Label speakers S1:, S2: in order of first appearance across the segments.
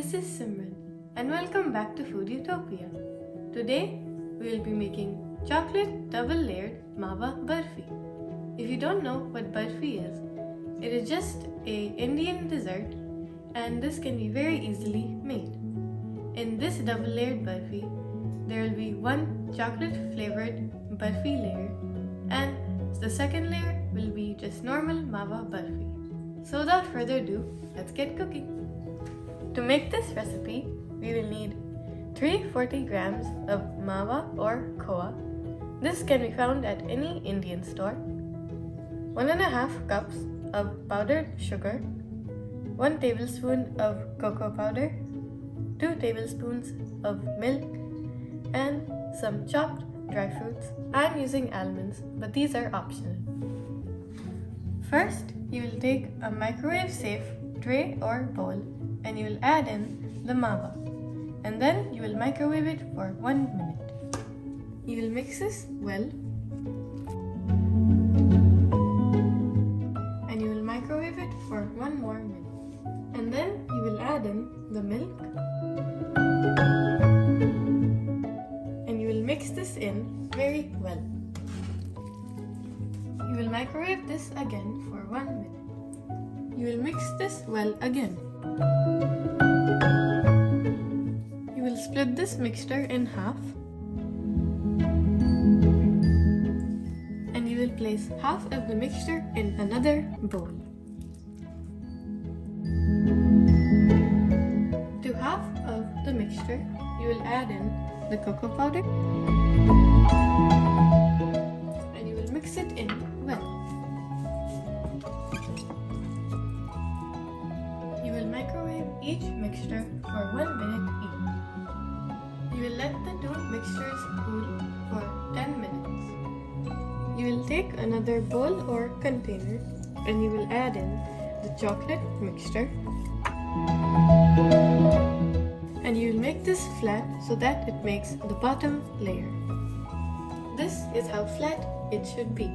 S1: this is Simran and welcome back to Food Utopia. Today we will be making chocolate double layered Mawa Burfi. If you don't know what Burfi is, it is just an Indian dessert and this can be very easily made. In this double layered Burfi, there will be one chocolate flavored Burfi layer and the second layer will be just normal Mawa Burfi. So without further ado, let's get cooking. To make this recipe, we will need 340 grams of Mawa or Khoa. This can be found at any Indian store. 1.5 cups of powdered sugar, 1 tablespoon of cocoa powder, 2 tablespoons of milk, and some chopped dry fruits. I'm using almonds, but these are optional. First, you will take a microwave-safe tray or bowl and you will add in the Mawa, and then you will microwave it for 1 minute. You will mix this well and you will microwave it for 1 more minute, and then you will add in the milk and you will mix this in very well. You will microwave this again for 1 minute. You will mix this well again. You will split this mixture in half and you will place half of the mixture in another bowl. To half of the mixture, you will add in the cocoa powder and you will mix it in well. You will microwave each mixture for 1 minute each. You will let the two mixtures cool for 10 minutes. You will take another bowl or container and you will add in the chocolate mixture. And you will make this flat so that it makes the bottom layer. This is how flat it should be.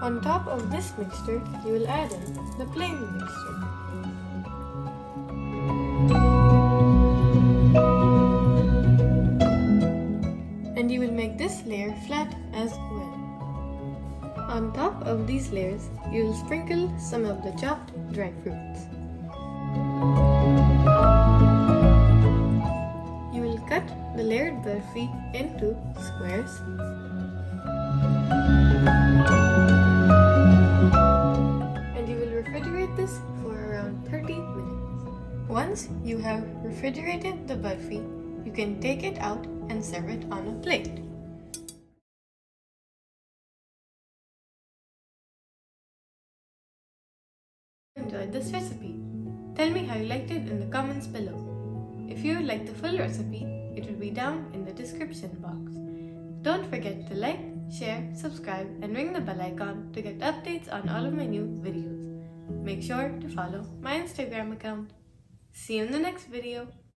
S1: On top of this mixture, you will add in the plain mixture. And you will make this layer flat as well. On top of these layers, you will sprinkle some of the chopped dry fruits. You will cut the layered burfi into squares. And you will refrigerate this for around 30 minutes. Once you have refrigerated the burfi, you can take it out and serve it on a plate. Enjoyed this recipe? Tell me how you liked it in the comments below. If you would like the full recipe, it will be down in the description box. Don't forget to like, share, subscribe, and ring the bell icon to get updates on all of my new videos. Make sure to follow my Instagram account. See you in the next video.